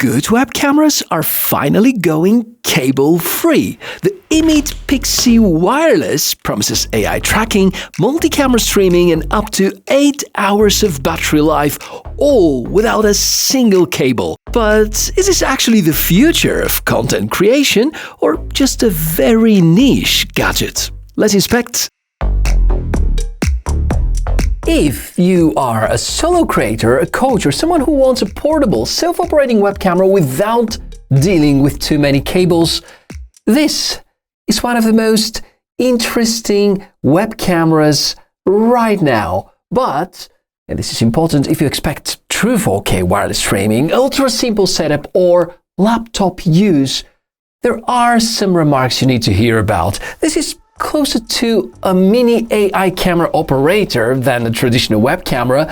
good web cameras are finally going cable-free. The EMEET PIXY Wireless promises AI tracking, multi-camera streaming and up to 8 hours of battery life, all without a single cable. But is this actually the future of content creation or just a very niche gadget? Let's inspect. If you are a solo creator, a coach, or someone who wants a portable, self-operating web camera without dealing with too many cables, this is one of the most interesting web cameras right now. But, and this is important if you expect true 4K wireless streaming, ultra-simple setup, or laptop use, there are some remarks you need to hear about. This is closer to a mini AI camera operator than a traditional web camera.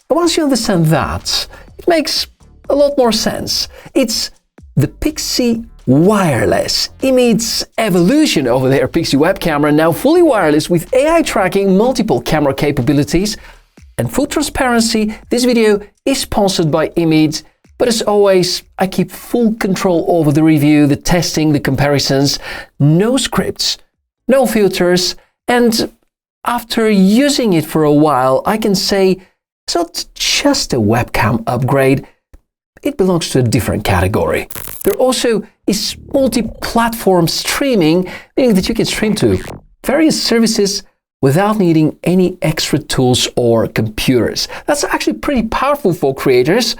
And once you understand that, it makes a lot more sense. It's the PIXY Wireless, EMEET's evolution over their PIXY web camera, now fully wireless with AI tracking, multiple camera capabilities, and full transparency. This video is sponsored by EMEET, but as always, I keep full control over the review, the testing, the comparisons, no scripts, no filters, and after using it for a while, I can say it's not just a webcam upgrade, it belongs to a different category. There also is multi-platform streaming, meaning that you can stream to various services without needing any extra tools or computers. That's actually pretty powerful for creators,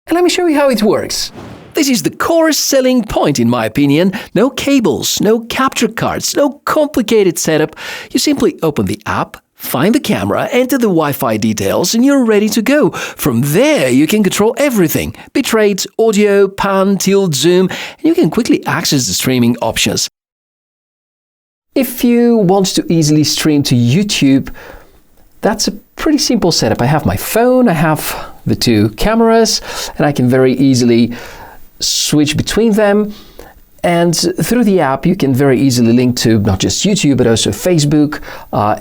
and let me show you how it works. This is the core selling point, in my opinion. No cables, no capture cards, no complicated setup. You simply open the app, find the camera, enter the Wi-Fi details, and you're ready to go. From there, you can control everything: bitrate, audio, pan, tilt, zoom, and you can quickly access the streaming options. If you want to easily stream to YouTube, that's a pretty simple setup. I have my phone, I have the two cameras, and I can very easily switch between them, and through the app you can very easily link to not just YouTube but also Facebook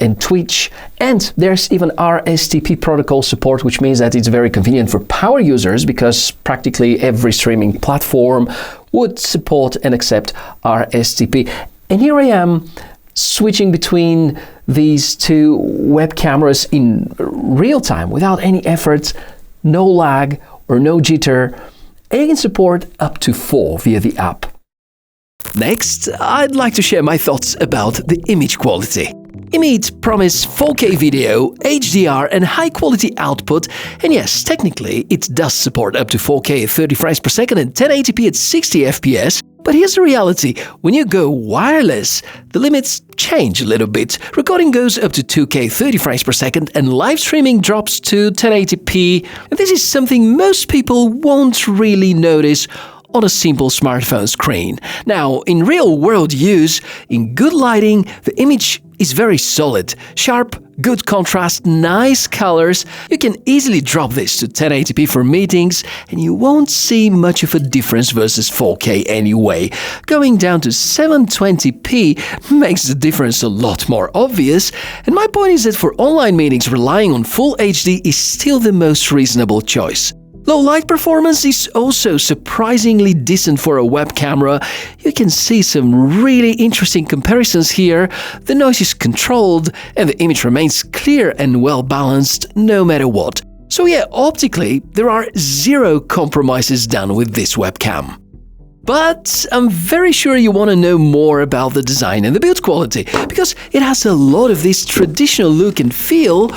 and Twitch, and there's even RSTP protocol support, which means that it's very convenient for power users because practically every streaming platform would support and accept RSTP. And here I am switching between these two web cameras in real time without any effort, no lag or no jitter. And you can support up to 4 via the app. Next, I'd like to share my thoughts about the image quality. EMEET promise 4K video, HDR and high-quality output, and yes, technically it does support up to 4K at 30 frames per second and 1080p at 60 FPS. But here's the reality: when you go wireless, the limits change a little bit. Recording goes up to 2K 30 frames per second and live streaming drops to 1080p. And this is something most people won't really notice on a simple smartphone screen. Now, in real-world use, in good lighting, the image is very solid, sharp, good contrast, nice colors. You can easily drop this to 1080p for meetings, and you won't see much of a difference versus 4K anyway. Going down to 720p makes the difference a lot more obvious, and my point is that for online meetings, relying on Full HD is still the most reasonable choice. Low light performance is also surprisingly decent for a web camera. You can see some really interesting comparisons here. The noise is controlled and the image remains clear and well balanced no matter what. So yeah, optically, there are zero compromises done with this webcam. But I'm very sure you want to know more about the design and the build quality, because it has a lot of this traditional look and feel,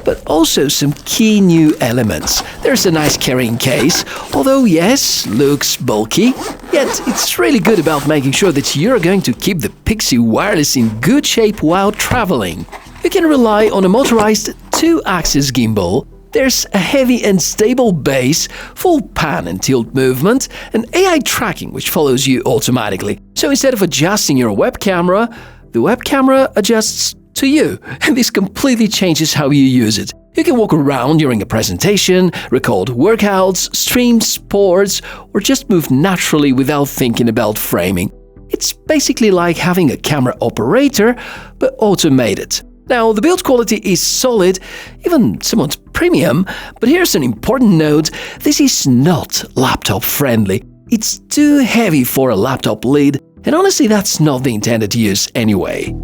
but also some key new elements. There's a nice carrying case, although yes, looks bulky, yet it's really good about making sure that you're going to keep the PIXY Wireless in good shape while traveling. You can rely on a motorized 2-axis gimbal. There's a heavy and stable base, full pan and tilt movement, and AI tracking which follows you automatically. So instead of adjusting your web camera, the web camera adjusts to you, and this completely changes how you use it. You can walk around during a presentation, record workouts, stream sports, or just move naturally without thinking about framing. It's basically like having a camera operator, but automated. Now, the build quality is solid, even somewhat premium, but here's an important note: this is not laptop friendly. It's too heavy for a laptop lid, and honestly that's not the intended use anyway.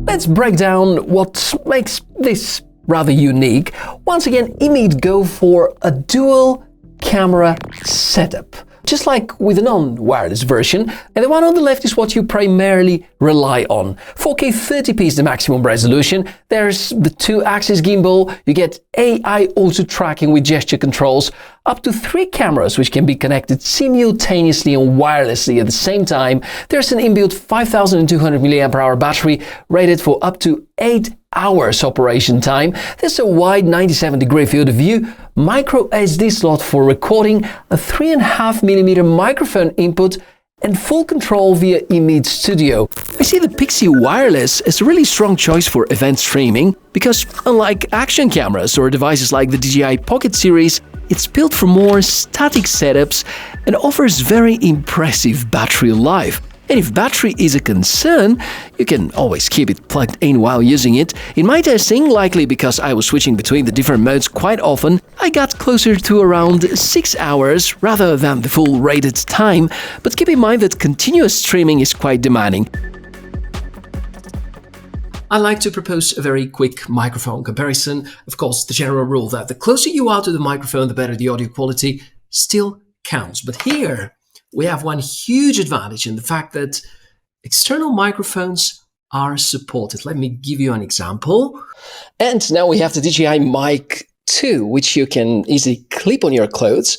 Let's break down what makes this rather unique. Once again, EMEET go for a dual camera setup, just like with a non-wireless version, and the one on the left is what you primarily rely on. 4K 30p is the maximum resolution, there's the 2-axis gimbal, you get AI auto tracking with gesture controls, up to 3 cameras which can be connected simultaneously and wirelessly at the same time. There's an inbuilt 5200 mAh battery rated for up to 8 hours operation time. There's a wide 97-degree field of view, micro SD slot for recording, a 3.5mm microphone input, and full control via EMEET Studio. I see the PIXY Wireless as a really strong choice for event streaming because, unlike action cameras or devices like the DJI Pocket series, it's built for more static setups and offers very impressive battery life. And if battery is a concern, you can always keep it plugged in while using it. In my testing, likely because I was switching between the different modes quite often, I got closer to around 6 hours rather than the full rated time, but keep in mind that continuous streaming is quite demanding. I like to propose a very quick microphone comparison. Of course, the general rule that the closer you are to the microphone, the better the audio quality still counts. But here, we have one huge advantage in the fact that external microphones are supported. Let me give you an example. And now we have the DJI Mic 2, which you can easily clip on your clothes.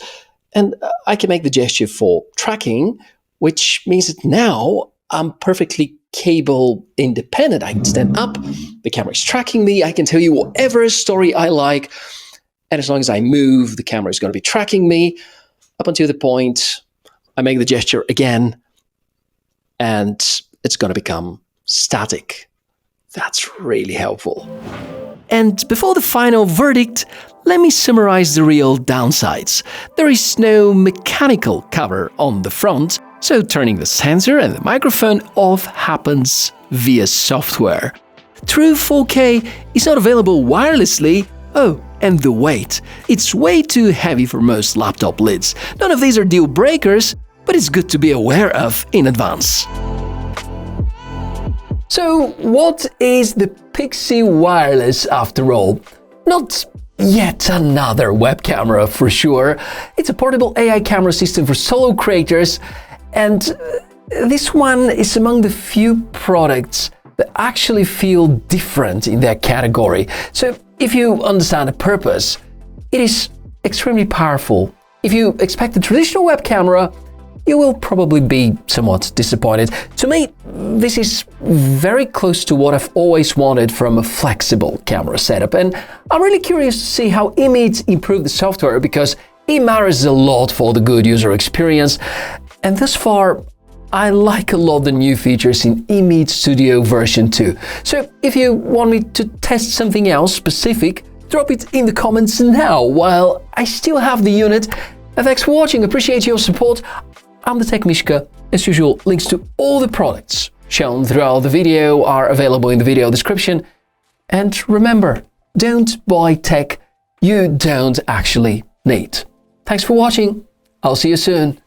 And I can make the gesture for tracking, which means that now I'm perfectly cable independent. I can stand up, the camera is tracking me, I can tell you whatever story I like. And as long as I move, the camera is going to be tracking me up until the point I make the gesture again, and it's going to become static. That's really helpful. And before the final verdict, let me summarize the real downsides. There is no mechanical cover on the front, so turning the sensor and the microphone off happens via software. True 4K is not available wirelessly. Oh, and the weight. It's way too heavy for most laptop lids. None of these are deal breakers, but it's good to be aware of in advance. So, what is the PIXY Wireless after all? Not yet another web camera for sure. It's a portable AI camera system for solo creators, and this one is among the few products that actually feel different in their category. So, if you understand the purpose, it is extremely powerful. If you expect a traditional web camera, you will probably be somewhat disappointed. To me, this is very close to what I've always wanted from a flexible camera setup, and I'm really curious to see how EMEET improved the software because it matters a lot for the good user experience, and thus far, I like a lot the new features in EMEET Studio version 2. So if you want me to test something else specific, drop it in the comments now while I still have the unit. And thanks for watching, appreciate your support. I'm the TechMishka. As usual, links to all the products shown throughout the video are available in the video description. And remember, don't buy tech you don't actually need. Thanks for watching. I'll see you soon.